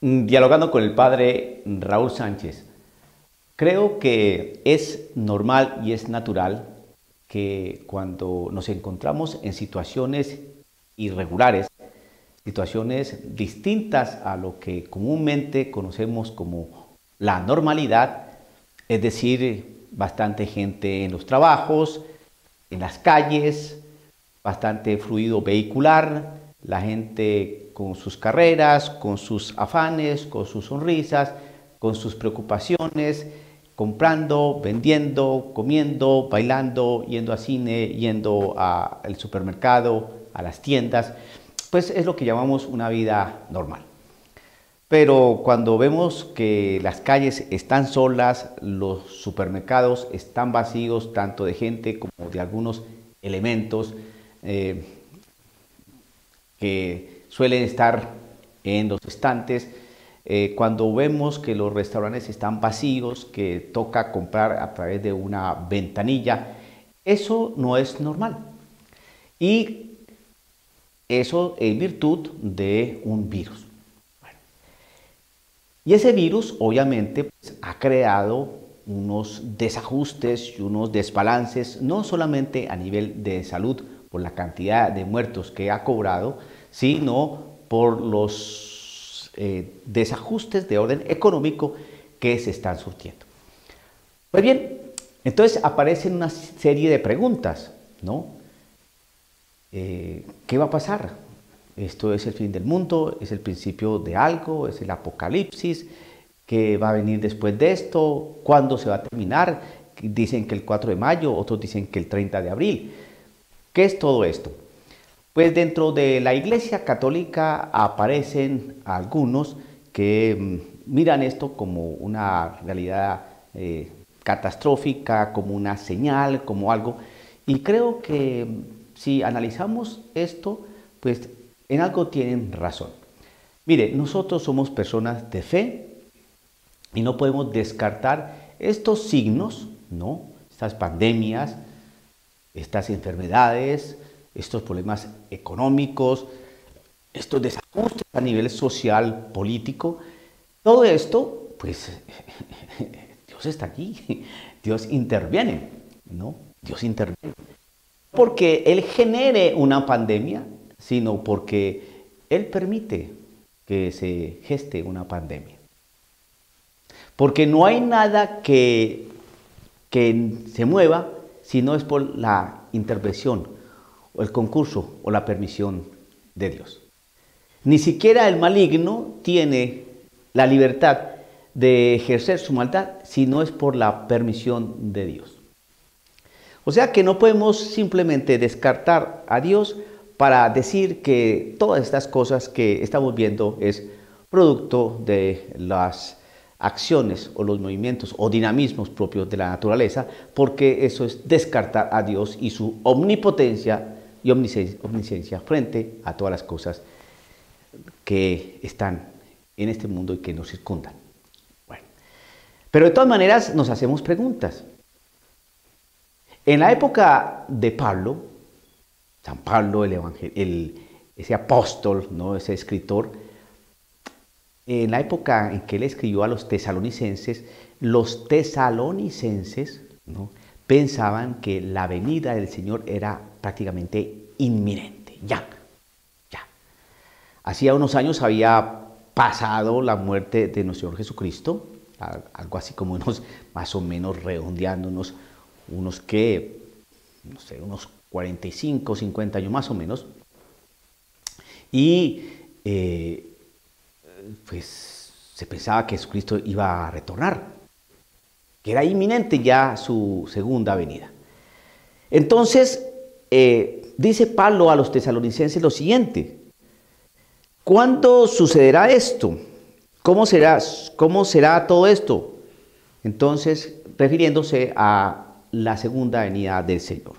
Dialogando con el padre Raúl Sánchez, creo que es normal y es natural que cuando nos encontramos en situaciones irregulares, situaciones distintas a lo que comúnmente conocemos como la normalidad, es decir, bastante gente en los trabajos, en las calles, bastante fluido vehicular, la gente con sus carreras, con sus afanes, con sus sonrisas, con sus preocupaciones, comprando, vendiendo, comiendo, bailando, yendo al cine, yendo al supermercado, a las tiendas, pues es lo que llamamos una vida normal. Pero cuando vemos que las calles están solas, los supermercados están vacíos, tanto de gente como de algunos elementos eh, que suelen estar en los estantes, cuando vemos que los restaurantes están vacíos, que toca comprar a través de una ventanilla, eso no es normal. Y eso en virtud de un virus. Bueno, y ese virus obviamente pues, ha creado unos desajustes y unos desbalances, no solamente a nivel de salud por la cantidad de muertos que ha cobrado, sino por los desajustes de orden económico que se están surtiendo. Pues bien, entonces aparecen una serie de preguntas, ¿no? ¿Qué va a pasar? ¿Esto es el fin del mundo? ¿Es el principio de algo? ¿Es el apocalipsis? ¿Qué va a venir después de esto? ¿Cuándo se va a terminar? Dicen que el 4 de mayo, otros dicen que el 30 de abril. ¿Qué es todo esto? Pues dentro de la Iglesia Católica aparecen algunos que miran esto como una realidad catastrófica, como una señal, como algo. Y creo que si analizamos esto, pues en algo tienen razón. Mire, nosotros somos personas de fe y no podemos descartar estos signos, ¿no? Estas pandemias, estas enfermedades, estos problemas económicos, estos desajustes a nivel social, político. Todo esto, pues Dios está aquí, Dios interviene, ¿no? Dios interviene. Porque Él genere una pandemia, sino porque Él permite que se geste una pandemia. Porque no hay nada que se mueva si no es por la intervención o el concurso o la permisión de Dios. Ni siquiera el maligno tiene la libertad de ejercer su maldad si no es por la permisión de Dios. O sea que no podemos simplemente descartar a Dios para decir que todas estas cosas que estamos viendo es producto de las acciones o los movimientos o dinamismos propios de la naturaleza, porque eso es descartar a Dios y su omnipotencia y omnisciencia frente a todas las cosas que están en este mundo y que nos circundan. Bueno, pero de todas maneras nos hacemos preguntas. En la época de Pablo, San Pablo, ese apóstol, ¿no? Ese escritor, en la época en que él escribió a los tesalonicenses, ¿no? Pensaban que la venida del Señor era prácticamente inminente, ya. Hacía unos años había pasado la muerte de nuestro Señor Jesucristo, algo así como más o menos redondeándonos, unos 45, 50 años más o menos. Y pues se pensaba que Jesucristo iba a retornar, que era inminente ya su segunda venida. Entonces, dice Pablo a los tesalonicenses lo siguiente: ¿cuándo sucederá esto? ¿Cómo será todo esto? Entonces, refiriéndose a la segunda venida del Señor.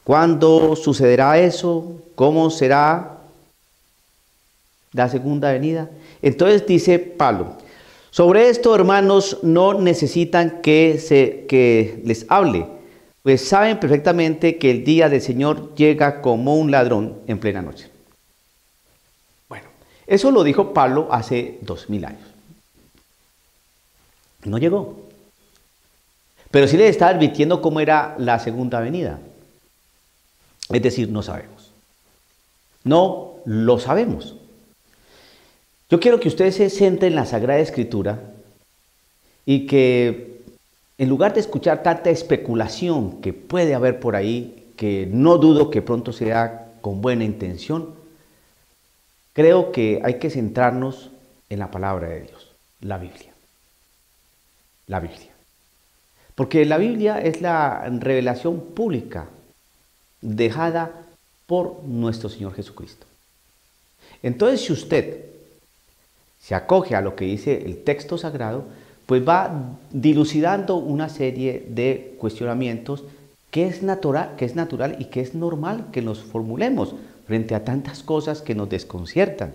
¿Cuándo sucederá eso? ¿Cómo será la segunda venida? Entonces dice Pablo: sobre esto, hermanos, no necesitan que les hable, pues saben perfectamente que el día del Señor llega como un ladrón en plena noche. Bueno, Eso lo dijo Pablo hace 2000 años. No llegó. Pero sí les estaba advirtiendo cómo era la segunda venida. Es decir, no sabemos. No lo sabemos. Yo quiero que ustedes se centren en la Sagrada Escritura y que en lugar de escuchar tanta especulación que puede haber por ahí, que no dudo que pronto sea con buena intención, creo que hay que centrarnos en la palabra de Dios, la Biblia. La Biblia. Porque la Biblia es la revelación pública dejada por nuestro Señor Jesucristo. Entonces, si usted se acoge a lo que dice el texto sagrado, pues va dilucidando una serie de cuestionamientos que es natural y que es normal que nos formulemos frente a tantas cosas que nos desconciertan.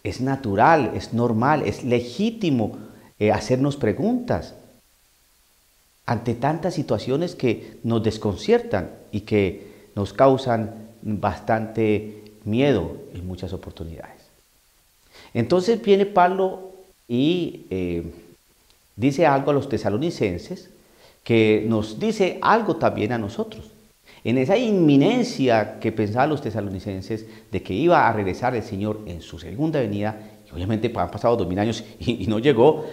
Es natural, es normal, es legítimo hacernos preguntas ante tantas situaciones que nos desconciertan y que nos causan bastante miedo en muchas oportunidades. Entonces viene Pablo y dice algo a los tesalonicenses que nos dice algo también a nosotros. En esa inminencia que pensaban los tesalonicenses de que iba a regresar el Señor en su segunda venida, y obviamente han pasado 2000 años y no llegó,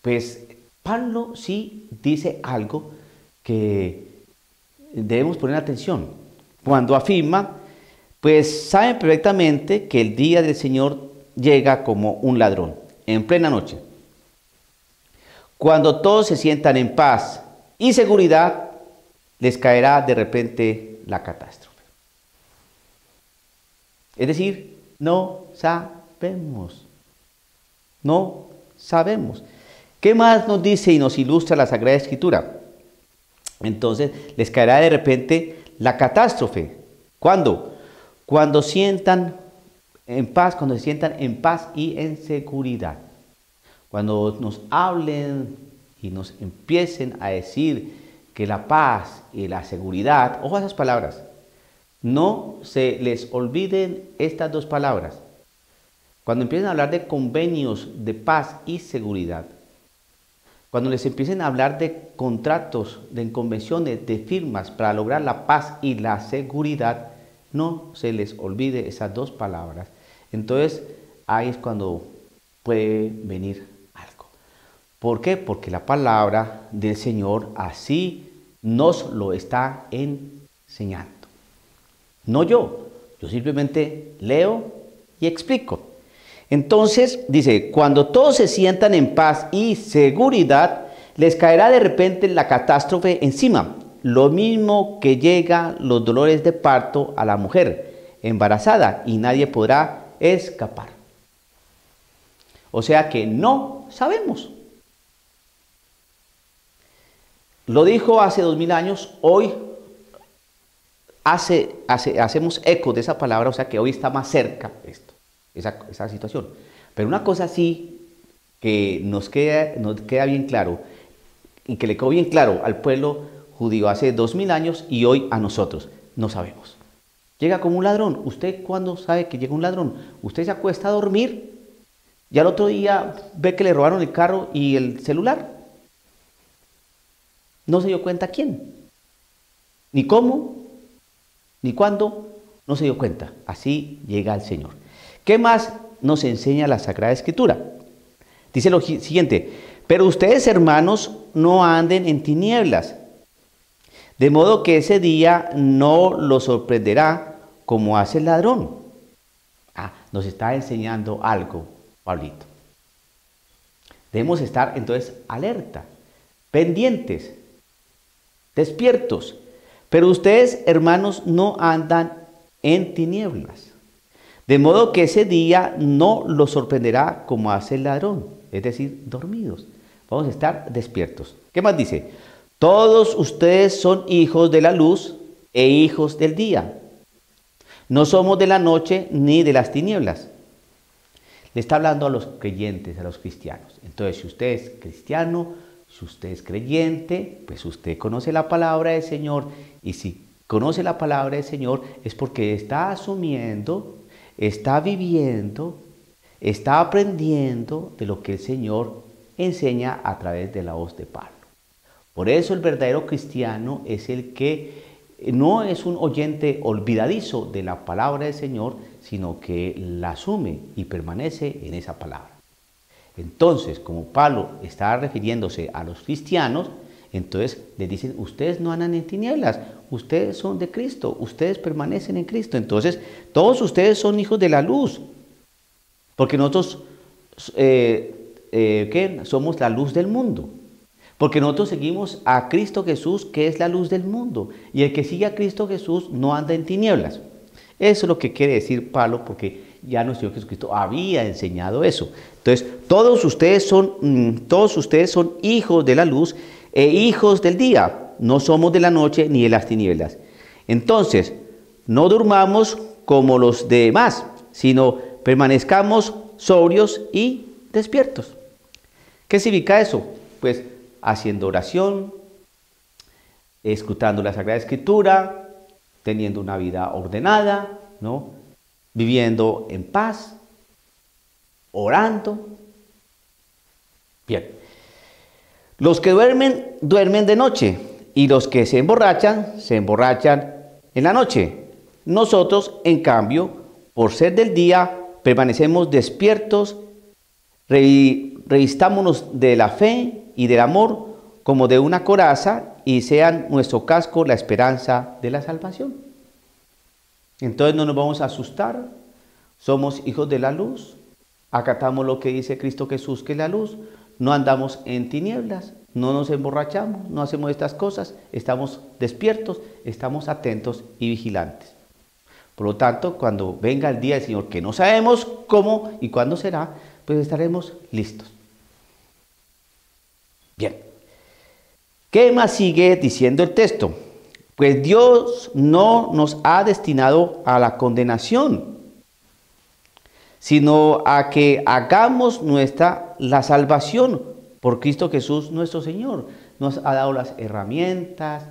pues Pablo sí dice algo que debemos poner atención. Cuando afirma, pues saben perfectamente que el día del Señor llega como un ladrón, en plena noche. Cuando todos se sientan en paz y seguridad, les caerá de repente la catástrofe. Es decir, no sabemos. No sabemos. ¿Qué más nos dice y nos ilustra la Sagrada Escritura? Entonces, les caerá de repente la catástrofe. ¿Cuándo? Cuando sientan en paz, cuando se sientan en paz y en seguridad. Cuando nos hablen y nos empiecen a decir que la paz y la seguridad, ojo a esas palabras, no se les olviden estas dos palabras. Cuando empiecen a hablar de convenios de paz y seguridad, cuando les empiecen a hablar de contratos, de convenciones, de firmas para lograr la paz y la seguridad, no se les olvide esas dos palabras. Entonces, ahí es cuando puede venir algo. ¿Por qué? Porque la palabra del Señor así nos lo está enseñando. No yo simplemente leo y explico. Entonces, dice, cuando todos se sientan en paz y seguridad, les caerá de repente la catástrofe encima. Lo mismo que llegan los dolores de parto a la mujer embarazada y nadie podrá escapar. O sea que no sabemos. Lo dijo hace 2000 años, hoy hacemos eco de esa palabra, o sea que hoy está más cerca esto, esa situación. Pero una cosa sí que nos queda bien claro y que le quedó bien claro al pueblo judío hace 2000 años y hoy a nosotros, no sabemos. Llega como un ladrón. ¿Usted cuándo sabe que llega un ladrón? Usted se acuesta a dormir y al otro día ve que le robaron el carro y el celular. No se dio cuenta quién, ni cómo, ni cuándo, no se dio cuenta. Así llega el Señor. ¿Qué más nos enseña la Sagrada Escritura? Dice lo siguiente: pero ustedes, hermanos, no anden en tinieblas, de modo que ese día no los sorprenderá como hace el ladrón. Nos está enseñando algo, Pablito. Debemos estar entonces alerta, pendientes, despiertos. Pero ustedes, hermanos, no andan en tinieblas, de modo que ese día no los sorprenderá como hace el ladrón, es decir, dormidos. Vamos a estar despiertos. ¿Qué más dice? Todos ustedes son hijos de la luz e hijos del día. No somos de la noche ni de las tinieblas. Le está hablando a los creyentes, a los cristianos. Entonces, si usted es cristiano, si usted es creyente, pues usted conoce la palabra del Señor. Y si conoce la palabra del Señor es porque está asumiendo, está viviendo está aprendiendo de lo que el Señor enseña a través de la voz de Pablo. Por eso el verdadero cristiano es el que no es un oyente olvidadizo de la palabra del Señor, sino que la asume y permanece en esa palabra. Entonces, como Pablo está refiriéndose a los cristianos, entonces les dicen, ustedes no andan en tinieblas, ustedes son de Cristo, ustedes permanecen en Cristo. Entonces, todos ustedes son hijos de la luz, porque nosotros somos la luz del mundo. Porque nosotros seguimos a Cristo Jesús, que es la luz del mundo. Y el que sigue a Cristo Jesús no anda en tinieblas. Eso es lo que quiere decir Pablo, porque ya nuestro Señor Jesucristo había enseñado eso. Entonces, todos ustedes son hijos de la luz e hijos del día. No somos de la noche ni de las tinieblas. Entonces, no durmamos como los demás, sino permanezcamos sobrios y despiertos. ¿Qué significa eso? Pues haciendo oración, escrutando la Sagrada Escritura, teniendo una vida ordenada, ¿no? Viviendo en paz, orando. Bien. Los que duermen, duermen de noche, y los que se emborrachan en la noche. Nosotros, en cambio, por ser del día, permanecemos despiertos, revistámonos de la fe y del amor como de una coraza, y sean nuestro casco la esperanza de la salvación. Entonces no nos vamos a asustar, somos hijos de la luz, acatamos lo que dice Cristo Jesús, que es la luz, no andamos en tinieblas, no nos emborrachamos, no hacemos estas cosas, estamos despiertos, estamos atentos y vigilantes. Por lo tanto, cuando venga el día del Señor, que no sabemos cómo y cuándo será, pues estaremos listos. Bien. ¿Qué más sigue diciendo el texto? Pues Dios no nos ha destinado a la condenación, sino a que hagamos nuestra la salvación por Cristo Jesús nuestro Señor. Nos ha dado las herramientas,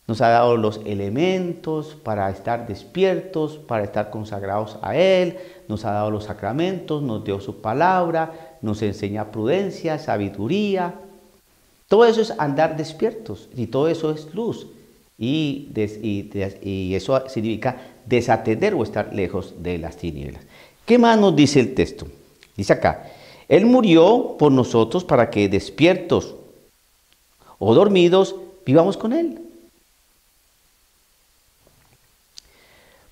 nos ha dado los elementos para estar despiertos, para estar consagrados a Él, nos ha dado los sacramentos, nos dio su palabra, nos enseña prudencia, sabiduría. Todo eso es andar despiertos y todo eso es luz. Y eso significa desatender o estar lejos de las tinieblas. ¿Qué más nos dice el texto? Dice acá, Él murió por nosotros para que despiertos o dormidos vivamos con Él.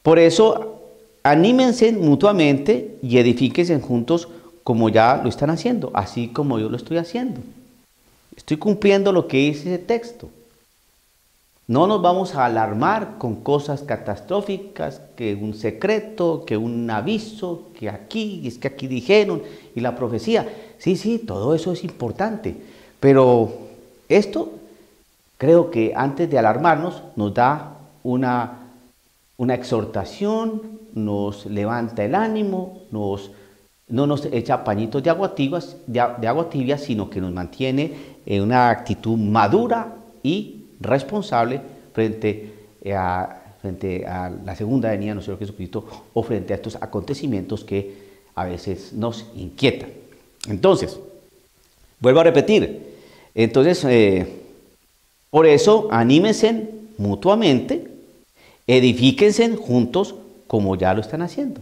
Por eso, anímense mutuamente y edifíquense juntos como ya lo están haciendo, así como yo lo estoy haciendo. Estoy cumpliendo lo que dice ese texto. No nos vamos a alarmar con cosas catastróficas, que un secreto, que un aviso, que aquí, es que aquí dijeron, y la profecía. Sí, todo eso es importante. Pero esto, creo que antes de alarmarnos, nos da una exhortación, nos levanta el ánimo, no nos echa pañitos de agua tibia, sino que nos mantiene en una actitud madura y responsable frente a la segunda venida de nuestro Señor Jesucristo o frente a estos acontecimientos que a veces nos inquietan. Entonces, vuelvo a repetir, por eso anímense mutuamente, edifíquense juntos como ya lo están haciendo.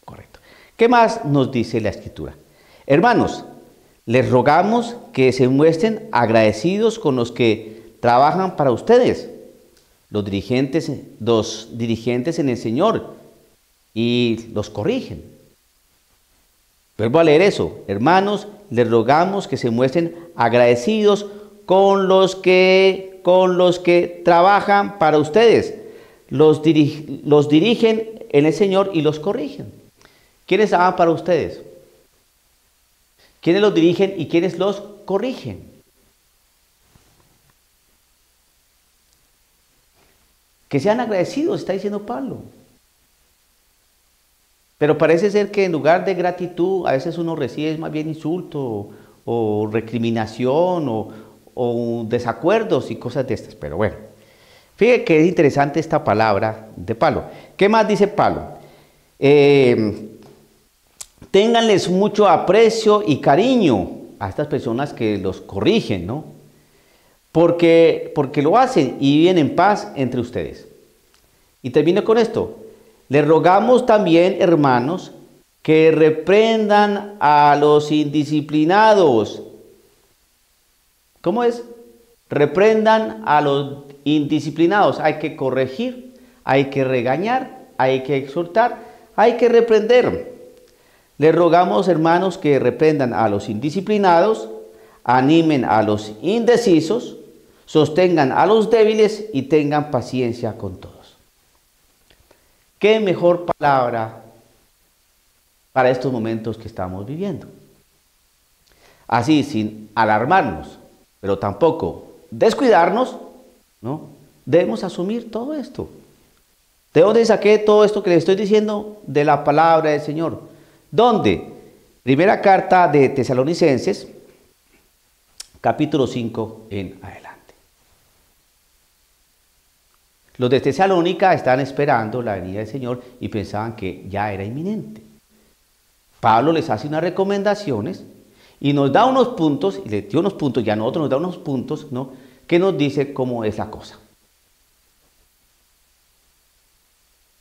Correcto. ¿Qué más nos dice la Escritura? Hermanos, les rogamos que se muestren agradecidos con los que trabajan para ustedes, los dirigentes en el Señor, y los corrigen. Vuelvo a leer eso. Hermanos, les rogamos que se muestren agradecidos con los que trabajan para ustedes, los dirigen en el Señor y los corrigen. ¿Quiénes trabajan para ustedes? ¿Quiénes los dirigen y quiénes los corrigen? Que sean agradecidos, está diciendo Pablo. Pero parece ser que en lugar de gratitud, a veces uno recibe más bien insulto o recriminación o desacuerdos y cosas de estas. Pero bueno, fíjate que es interesante esta palabra de Pablo. ¿Qué más dice Pablo? ténganles mucho aprecio y cariño a estas personas que los corrigen, ¿no? Porque lo hacen y viven en paz entre ustedes. Y termino con esto. Les rogamos también, hermanos, que reprendan a los indisciplinados. ¿Cómo es? Reprendan a los indisciplinados. Hay que corregir, hay que regañar, hay que exhortar, hay que reprender. Les rogamos, hermanos, que reprendan a los indisciplinados, animen a los indecisos, sostengan a los débiles y tengan paciencia con todos. ¿Qué mejor palabra para estos momentos que estamos viviendo? Así, sin alarmarnos, pero tampoco descuidarnos, ¿no? Debemos asumir todo esto. ¿De dónde saqué todo esto que les estoy diciendo? De la palabra del Señor. ¿Dónde? Primera carta de Tesalonicenses, capítulo 5 en adelante. Los de Tesalónica estaban esperando la venida del Señor y pensaban que ya era inminente. Pablo les hace unas recomendaciones y nos da unos puntos, y les dio unos puntos, y a nosotros nos da unos puntos, ¿no?, que nos dice cómo es la cosa.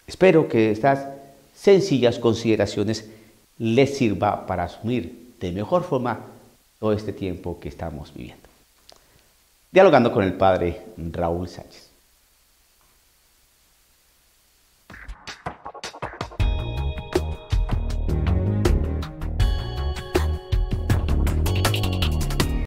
Espero que estas sencillas consideraciones les sirva para asumir de mejor forma todo este tiempo que estamos viviendo. Dialogando con el padre Raúl Sánchez.